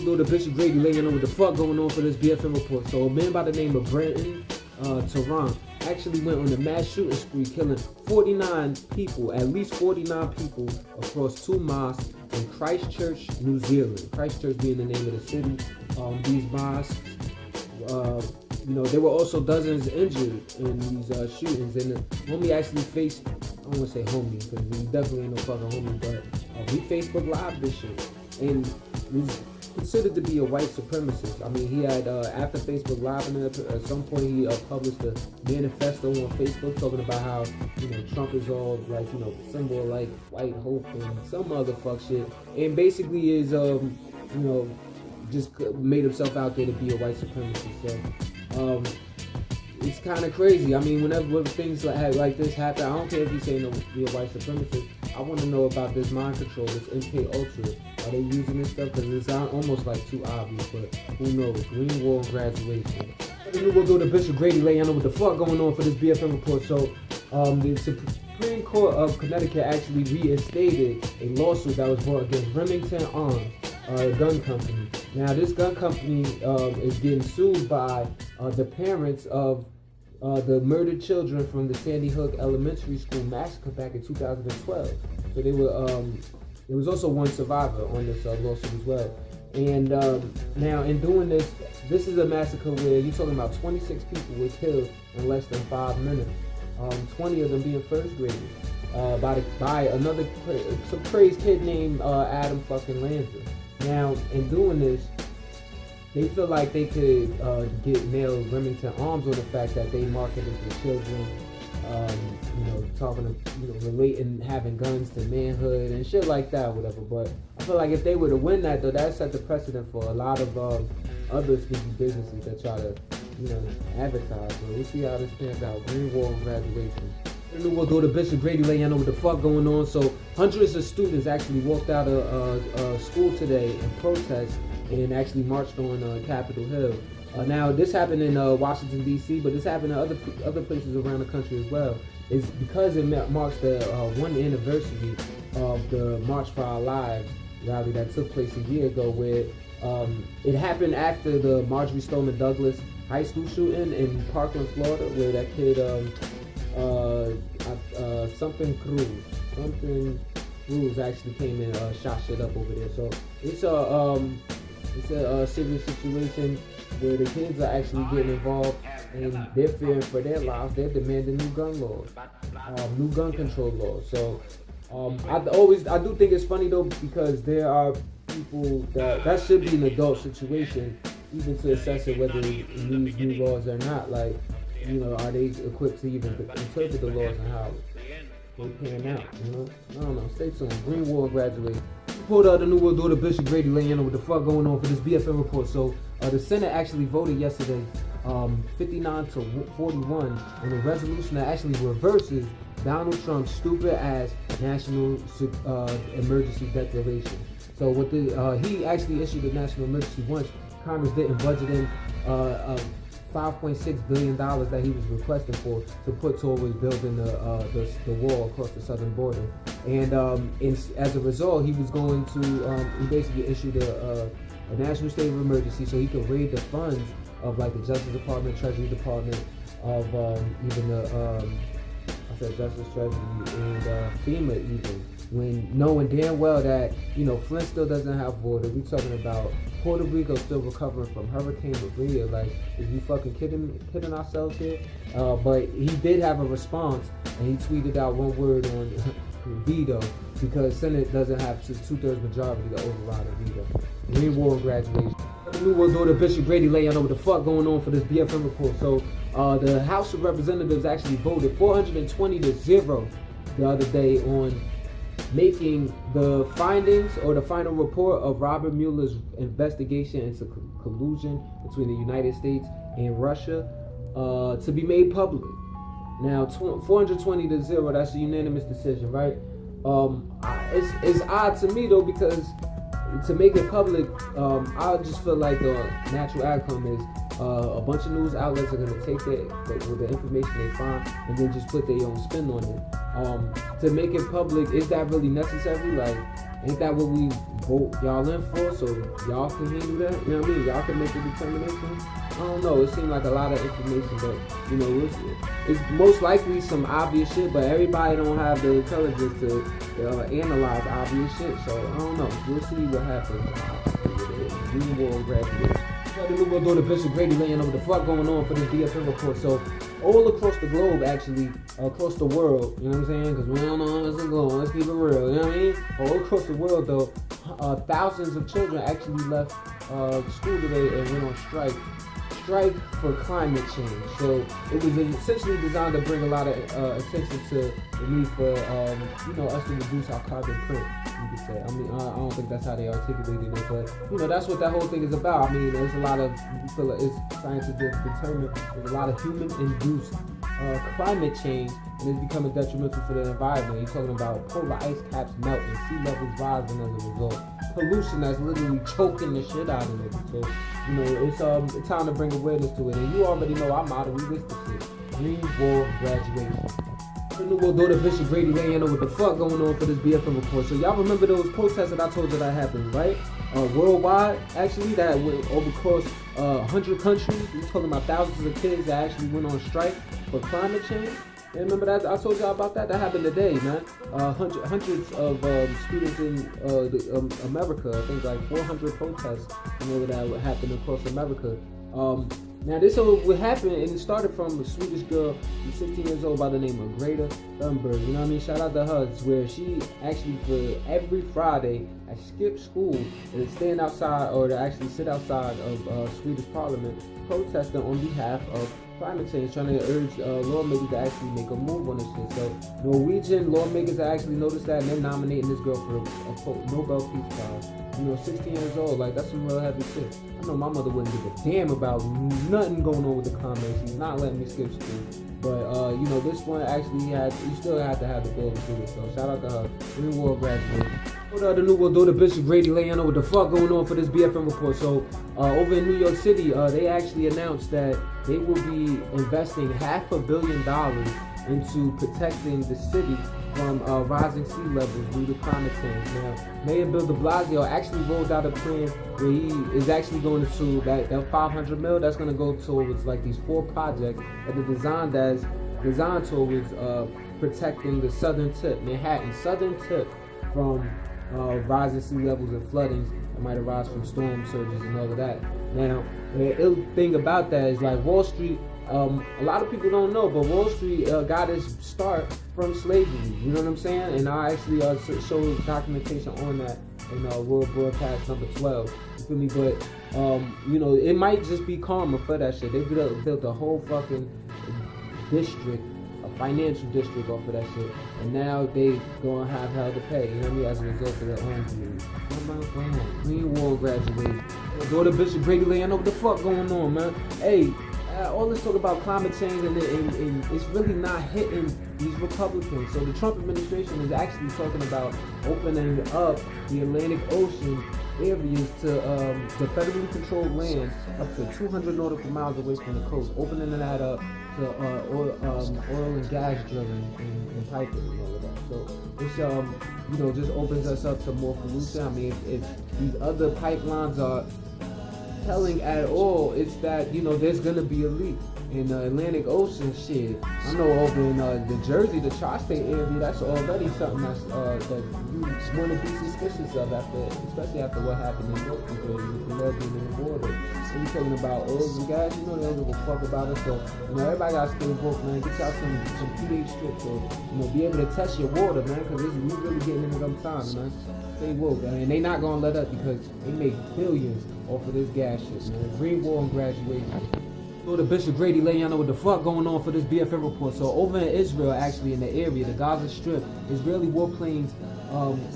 Go to Bishop Grady laying on what the fuck going on for this BFN report. So a man by the name of Brenton Tehran actually went on a mass shooting spree, killing 49 people, at least 49 people across two mosques in Christchurch, New Zealand. Christchurch being the name of the city. These mosques, there were also dozens injured in these shootings. And the homie actually faced, I don't want to say homie, because he definitely ain't no fucking homie, but he Facebook Live this shit. And he's considered to be a white supremacist. I mean, he had, after Facebook Live, and at some point he published a manifesto on Facebook talking about how, Trump is all like, symbol like white hope and some other fuck shit. And basically is, just made himself out there to be a white supremacist. So, it's kind of crazy. I mean, whenever things like this happen, I don't care if you say no, be a white supremacist. I want to know about this mind control, this MK Ultra. Are they using this stuff? Because it's almost like too obvious, but who knows? Green Wall graduation. We'll go to Bishop Grady laying on what the fuck going on for this BFN report. So, the Supreme Court of Connecticut actually reinstated a lawsuit that was brought against Remington Arms, a gun company. Now, this gun company is getting sued by the parents of the murdered children from the Sandy Hook Elementary School massacre back in 2012. So they were. There was also one survivor on this lawsuit as well. And now, in doing this, this is a massacre where you're talking about 26 people were killed in less than 5 minutes. 20 of them being first graders by some crazy kid named Adam fucking Lanza. Now, in doing this, they feel like they could nail Remington Arms on the fact that they marketed to children, relating having guns to manhood and shit like that, whatever. But I feel like if they were to win that, though, that set the precedent for a lot of other speaking businesses that try to, advertise. So we'll see how this pans out. Green Wall graduation. We'll go to Bishop Grady laying on what the fuck going on. So hundreds of students actually walked out of school today in protest and actually marched on Capitol Hill. Now, this happened in Washington, D.C., but this happened in other places around the country as well. It's because it marks the 1 anniversary of the March for Our Lives rally that took place a year ago, where it happened after the Marjorie Stoneman Douglas high school shooting in Parkland, Florida, where that kid, something Cruz actually came and shot shit up over there. So it's a serious situation where the kids are actually getting involved and they're fearing for their lives. They're demanding new gun laws, new gun control laws. So I do think it's funny though, because there are people that should be an adult situation, even to assess it whether these new laws or not. Like, are they equipped to even interpret the laws and how they pan out? I don't know. Stay tuned. Green Wall graduate. Support the New World Order, Bishop Grady laying on what the fuck going on for this BFN report. So the Senate actually voted yesterday 59-41 on a resolution that actually reverses Donald Trump's stupid ass national emergency declaration. So what he actually issued a national emergency once Congress didn't budget in $5.6 billion that he was requesting for to put towards building the wall across the southern border. And as a result, he was going to he basically issued a national state of emergency so he could raid the funds of like the Justice Department, Treasury Department, of even the Justice, Treasury, and FEMA even, when knowing damn well that Flint still doesn't have water. We're talking about Puerto Rico still recovering from Hurricane Maria. Like, is we fucking kidding ourselves here? But he did have a response, and he tweeted out one word on veto, because Senate doesn't have two-thirds majority to override a veto. Green Wall graduation. We will go to Bishop Grady laying on what the fuck going on for this BFN report. So the House of Representatives actually voted 420-0 the other day on making the findings or the final report of Robert Mueller's investigation into collusion between the United States and Russia to be made public. Now, 420-0, that's a unanimous decision, right? It's odd to me though, because to make it public, I just feel like the natural outcome is a bunch of news outlets are going to take the information they find and then just put their own spin on it. To make it public, is that really necessary? Like, ain't that what we vote y'all in for? So y'all can handle that? You know what I mean? Y'all can make the determination? I don't know. It seemed like a lot of information, but you know, it's most likely some obvious shit, but everybody don't have the intelligence to analyze obvious shit. So I don't know. We'll see what happens. We will graduate. The new world daughter Bishop Grady laying over the fuck going on for this BFN report. So all across the globe, actually, across the world, you know what I'm saying? Because we don't know how it's going. Let's keep it real, you know what I mean? All across the world, though, thousands of children actually left school today and went on strike for climate change. So it was essentially designed to bring a lot of attention to the need for you know, us to reduce our carbon print, you could say. I mean, I don't think that's how they articulated it, but you know, that's what that whole thing is about. I mean, there's a lot of, you feel like it's scientifically determined, there's a lot of human-induced climate change, and it's becoming detrimental for the environment. You're talking about polar ice caps melting, sea levels rising as a result, pollution that's literally choking the shit out of it. So, you know, it's time to bring awareness to it. And you already know our motto, we list this shit. Green Wall Graduation. The new world daughter Bishop Grady laying over what the fuck going on for this BFN report. So y'all remember those protests that I told you that happened, right? Worldwide, actually, that went over across 100 countries. We're talking about thousands of kids that actually went on strike for climate change. And remember that I told y'all about that? That happened today, man. Hundreds of students in America, I think like 400 protests, you know, that happened across America. Now this what happened, and it started from a Swedish girl, 16 years old, by the name of Greta Thunberg. You know what I mean? Shout out to her. Where she actually, for every Friday, skip school and stand outside, or to actually sit outside of Swedish Parliament, protesting on behalf of climate change, trying to urge lawmakers to actually make a move on this shit. So Norwegian lawmakers actually noticed that, and they're nominating this girl for a Nobel Peace Prize. You know, 16 years old, like that's some real heavy shit. I know my mother wouldn't give a damn about nothing going on with the comments. She's not letting me skip school. But you know, this one actually you still had to have the bill to do it. So shout out to her. Green World graduate. The new world daughter Bishop Grady laying over what the fuck going on for this BFN report. So over in New York City, they actually announced that they will be investing $500 million into protecting the city from rising sea levels due to climate change. Now, Mayor Bill de Blasio actually rolled out a plan where he is actually going to that $500 million that's going to go towards like these 4 projects that are designed towards protecting the southern tip, Manhattan southern tip, from rising sea levels and floodings that might arise from storm surges and all of that. Now, the ill thing about that is like Wall Street. A lot of people don't know, but Wall Street got its start from slavery. You know what I'm saying? And I actually showed documentation on that in World Broadcast number 12. You feel me? But you know, it might just be karma for that shit. They built a whole fucking district, a financial district off of that shit, and now they gonna have hell to pay. You know what I mean? As a result of their own views. Green Wall graduated. Daughter Bishop Grady laying over the fuck going on, man. Hey. All this talk about climate change and it's really not hitting these Republicans. So the Trump administration is actually talking about opening up the Atlantic Ocean areas to the federally controlled land up to 200 nautical miles away from the coast, opening that up to oil and gas drilling and piping and all of that. So it's you know, just opens us up to more pollution. I mean, if these other pipelines are telling at all, it's that, you know, there's gonna be a leak in the Atlantic Ocean. Shit, I know over in the Jersey, the tri-state area, that's already something that's that you want to be suspicious of especially after what happened in North Jersey with the lead being in the water. So you talking about oil and gas, you know they don't give a fuck about it. So you know, everybody gotta stay woke, man. Get y'all some pH strips, or you know, be able to test your water, man, because we really getting into them times, man. Stay woke, man. And they not gonna let up because they make billions off of this gas shit, man. Green Wall and graduation. So the Bishop Grady laying on what the fuck going on for this BFN report. So over in Israel, actually in the area, the Gaza Strip, Israeli warplanes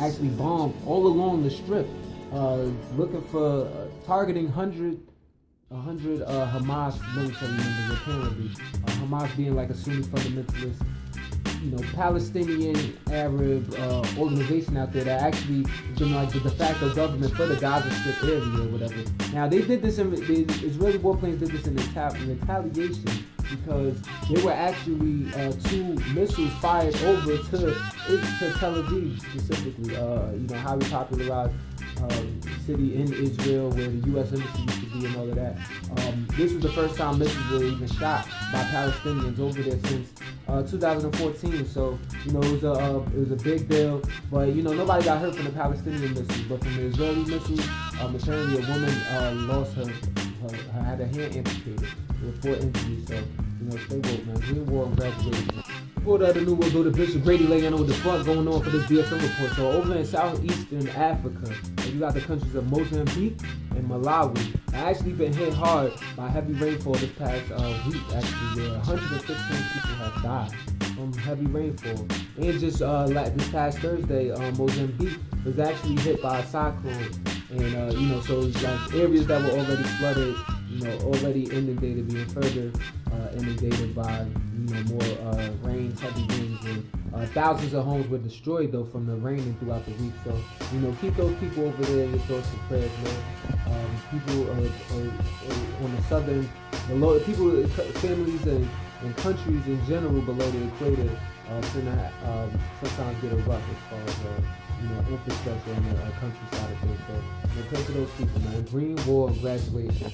actually bombed all along the strip, looking for targeting 100 Hamas military members apparently. Hamas being like a Sunni fundamentalist, you know, Palestinian Arab organization out there that actually been like the de facto government for the Gaza Strip area or whatever. Now they did this the Israeli warplanes did this in retaliation because there were actually two missiles fired over to Tel Aviv specifically, highly popularized city in Israel where the U.S. embassy used to be and all of that. This was the first time missiles were even shot by Palestinians over there since 2014. So it was a big deal. But nobody got hurt from the Palestinian missiles, but from the Israeli missiles, apparently a woman lost had her hand amputated with 4 injuries. So stay woke, man. Green War and graduation. Before the new world, go to Bishop Grady letting you know what the fuck going on for this BFN report. So over in southeastern Africa, you got the countries of Mozambique and Malawi. Actually been hit hard by heavy rainfall this past week. Actually, where 115 people have died from heavy rainfall. And just this past Thursday, Mozambique was actually hit by a cyclone. And so it's like areas that were already flooded, already inundated, being further inundated by more rains, heavy winds, and thousands of homes were destroyed though from the raining throughout the week. So keep those people over there in your thoughts and prayers, man. People on the southern, people, families and countries in general below the equator sometimes get a rough as far as infrastructure on the countryside of things. So pray for those people, man. Green War and graduation.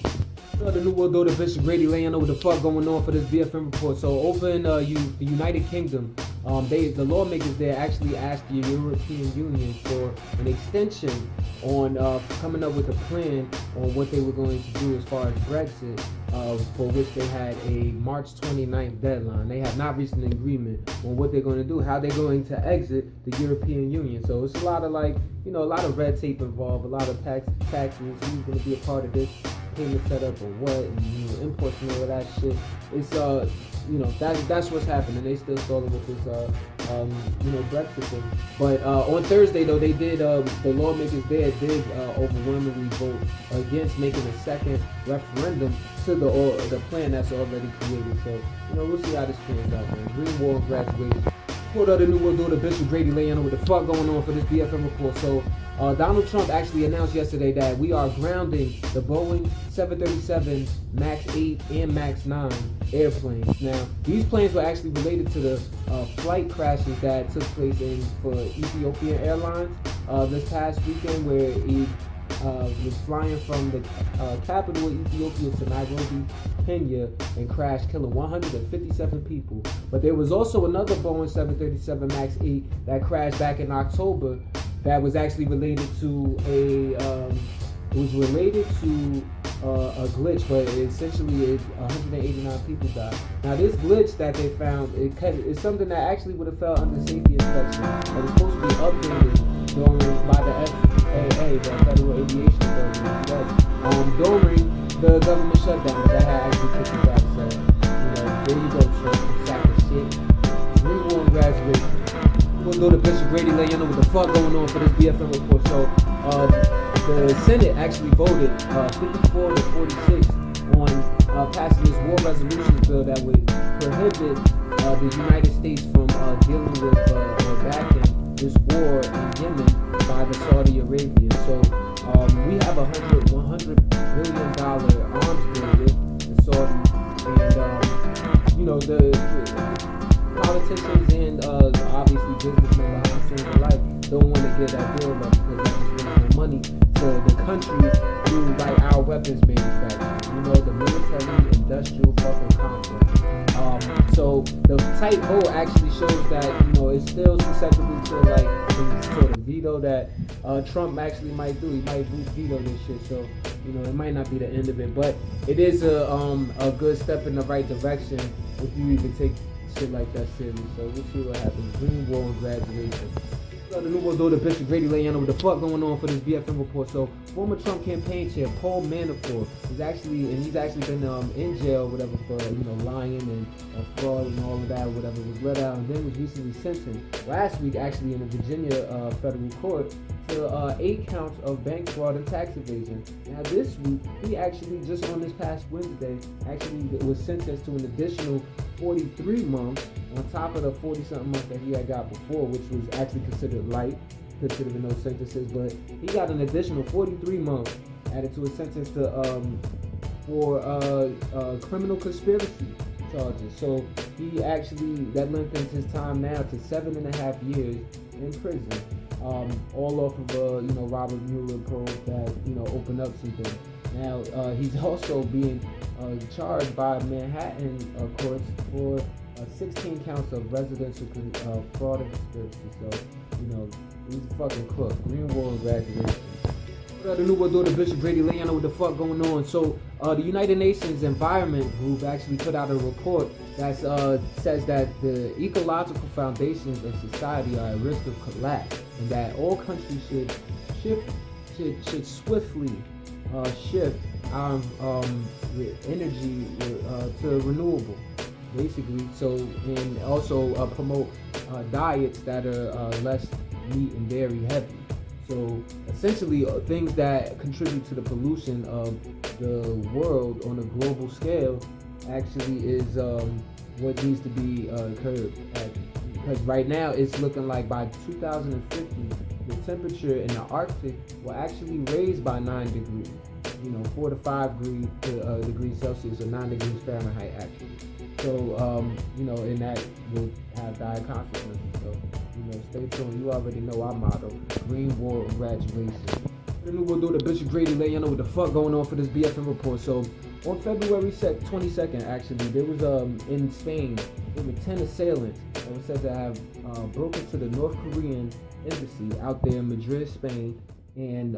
The new world order, Bishop Grady letting you know what the fuck going on for this BFN report. So over in the United Kingdom, the lawmakers there actually asked the European Union for an extension on coming up with a plan on what they were going to do as far as Brexit, for which they had a March 29th deadline. They have not reached an agreement on what they're going to do, how they're going to exit the European Union. So it's a lot of a lot of red tape involved, a lot of taxes, who's going to be a part of this payment setup or what, and imports and all of that shit. It's that's what's happening. They still stalling with this Brexit thing. But on Thursday though, they did the lawmakers there did overwhelmingly vote against making a second referendum to the plan that's already created. So we'll see how this pans out, man. Green War and graduation. Put out the new world order, Bishop Grady letting you know what the fuck going on for this BFN report. So Donald Trump actually announced yesterday that we are grounding the Boeing 737 MAX 8 and MAX 9 airplanes. Now, these planes were actually related to the flight crashes that took place for Ethiopian Airlines this past weekend, where he was flying from the capital of Ethiopia to Nairobi, Kenya, and crashed, killing 157 people. But there was also another Boeing 737 MAX 8 that crashed back in October that was actually related to a glitch, but essentially 189 people died. Now this glitch that they found, it's something that actually would have fell under safety inspection, but it's supposed to be updated by the FAA, the Federal Aviation Authority, during the government shutdown that had actually put it back. So, there you go, Trump, sack of shit. Green War and graduation. We'll go to Bishop Grady letting you know what the fuck going on for this BFN report. So, the Senate actually voted 54 to 46 on passing this war resolutions bill that would prohibit the United States from dealing with or backing this war in Yemen by the Saudi Arabia. So we have $100 billion arms deal with the Saudi, and the politicians and obviously businessmen behind the scenes alike don't want to get that bill up because that just brings more money to the country through our weapons manufacturing. The military industrial fucking complex. So the tight vote actually shows that it's still susceptible to some sort of veto that Trump actually might do. He might veto this shit. So it might not be the end of it, but it is a good step in the right direction if you even take shit like that serious. So we'll see what happens. Green War and graduation. The new world order, Bishop Grady letting you know what the fuck going on for this BFN report. So former Trump campaign chair Paul Manafort he's actually been in jail, whatever, for lying and fraud and all of that, whatever, was let out, and then was recently sentenced last week actually in a Virginia federal court to 8 counts of bank fraud and tax evasion. Now this week he actually, just on this past Wednesday, actually was sentenced to an additional 43 months on top of the 40-something months that he had got before, which was actually considered light, considering those sentences. But he got an additional 43 months added to his sentence for criminal conspiracy. charges. So he actually, that lengthens his time now to 7.5 years in prison. All off of Robert Mueller probe that opened up some things. Now he's also being charged by Manhattan courts for 16 counts of residential fraud and conspiracy. So he's a fucking crook. Green Wall graduation. The New World Order, Bishop Brady Lee, I know what the fuck going on. So the United Nations Environment Group actually put out a report that says that the ecological foundations of society are at risk of collapse, and that all countries should swiftly shift our energy to renewable, basically. So, and also promote diets that are less meat and dairy heavy. So essentially, things that contribute to the pollution of the world on a global scale actually is what needs to be curbed. Because right now it's looking like by 2050, the temperature in the Arctic will actually raise by 9 degrees. 4 to 5 degrees Celsius or 9 degrees Fahrenheit actually. So and that will have dire consequences. So stay tuned. You already know our motto: Green Wall graduation. The New World Order, Bishop Grady let you know what the fuck going on for this BFN report. So on February 22nd, actually, there was in Spain, there were 10 assailants that were said to have broken to the North Korean embassy out there in Madrid, Spain, and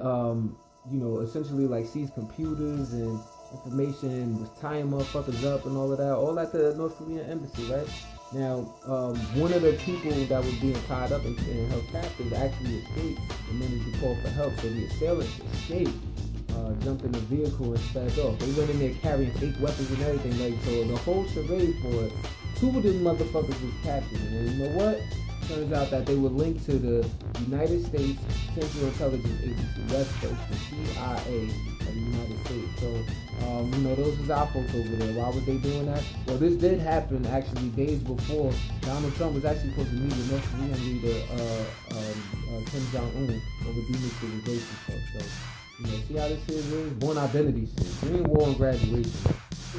essentially like seized computers and information, was tying motherfuckers up and all of that, all at the North Korean embassy, right? Now, one of the people that was being tied up and held captive actually escaped and managed to call for help. So the assailants escaped, jumped in the vehicle and sped off. They went in there carrying fake weapons and everything. So the whole charade for it, 2 of them motherfuckers was captured. And you know what? Turns out that they were linked to the United States Central Intelligence Agency, West Coast, the CIA of the United States. So, those was our folks over there. Why was they doing that? Well, this did happen actually days before Donald Trump was actually supposed to meet with North Korean leader Kim Jong-un over denuclearization stuff. So, see how this shit is? Born identity shit. Green Wall and graduation.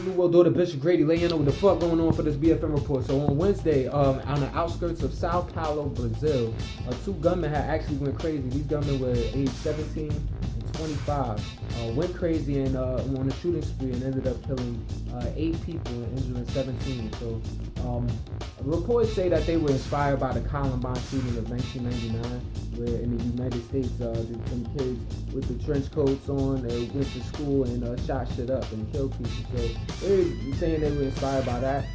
New World Order, Bishop Grady letting you know what the fuck going on for this BFN report. So on Wednesday, on the outskirts of Sao Paulo, Brazil, 2 gunmen had actually went crazy. These gunmen were aged 17 and 25. Went crazy and on a shooting spree and ended up killing 8 people and injuring 17. So reports say that they were inspired by the Columbine shooting of 1999, where in the United States, some kids with the trench coats on went to school and shot shit up and killed people. So they're saying they were inspired by that.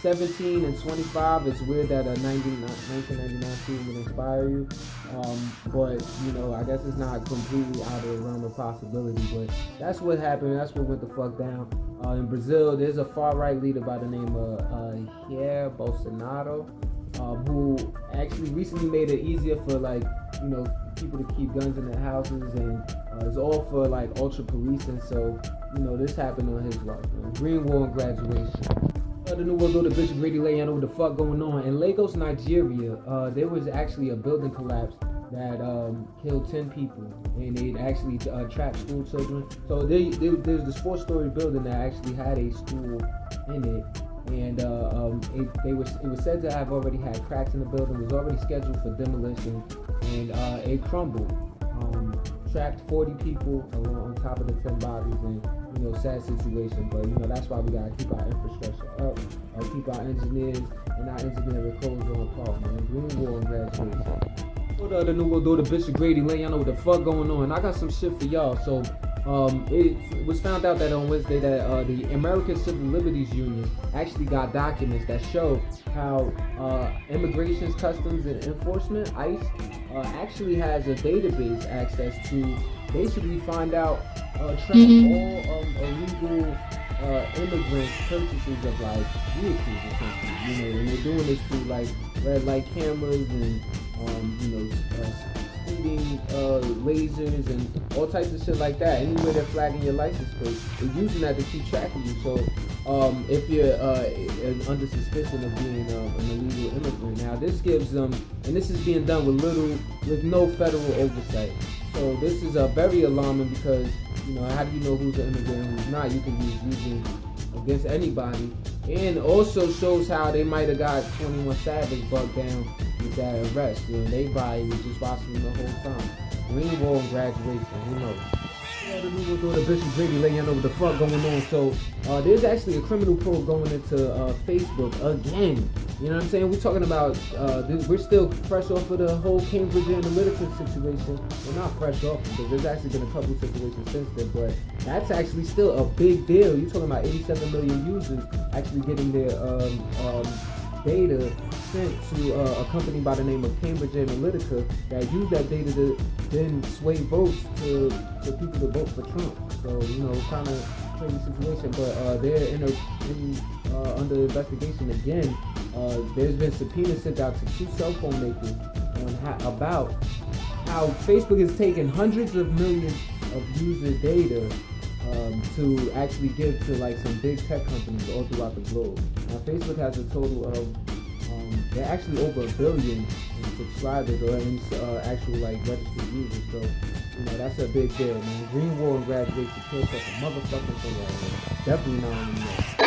17 and 25, it's weird that a 1999 shooting would inspire you. But, I guess it's not completely out of the realm of possibility. But that's what happened. That's what went the fuck down. In Brazil, there's a far-right leader by the name of Jair Bolsonaro, who actually recently made it easier for, people to keep guns in their houses, and it's all for, ultra policing. So, this happened on his watch. Green Wall and graduation. The New World Order, Bishop Grady let you know what the fuck going on. In Lagos, Nigeria, there was actually a building collapse that killed 10 people, and it actually trapped school children. So there's this 4-story building that actually had a school in it, and it was said to have already had cracks in the building. It was already scheduled for demolition, and it crumbled. Trapped 40 people on top of the 10 bodies, and sad situation. But that's why we gotta keep our infrastructure up, keep our engineers and our engineering codes on par, man. Green Wall and graduation. The New World Order, Bishop Grady letting y'all know what the fuck going on. I got some shit for y'all. So it was found out that on Wednesday that the American Civil Liberties Union actually got documents that show how Immigration, Customs, and Enforcement, ICE, actually has a database access to basically find out, track all illegal immigrants' purchases of vehicles, essentially. And they're doing this through red light cameras and speeding lasers and all types of shit like that. Anywhere they're flagging your license plate, they're using that to keep track of you. So if you're under suspicion of being an illegal immigrant, now this gives them, and this is being done with no federal oversight. So this is very alarming because how do you know who's an immigrant and who's not? You can use using against anybody And also shows how they might have got 21 Savage bugged down with that arrest. You know, they body was just watching them the whole time. Green Wall and graduation, who knows? Yeah, the new door, the Bishop Brady letting you know what the fuck going on. So there's actually a criminal probe going into Facebook again. You know what I'm saying? We're talking about, we're still fresh off of the whole Cambridge Analytica situation. We're not fresh off because there's actually been a couple situations since then, but that's actually still a big deal. You're talking about 87 million users actually getting their data sent to a company by the name of Cambridge Analytica that use that data to then sway votes to people to vote for Trump. So, you know, kind of crazy situation, but they're under investigation again. There's been subpoenas sent out to 2 cell phone makers about how Facebook is taking hundreds of millions of user data to actually give to like some big tech companies all throughout the globe. Now Facebook has a total of they're actually over 1 billion in subscribers or at least actual like registered users. So you know that's a big deal, man. Green Wall and graduation kills us a motherfucking thing out here. Definitely not anymore.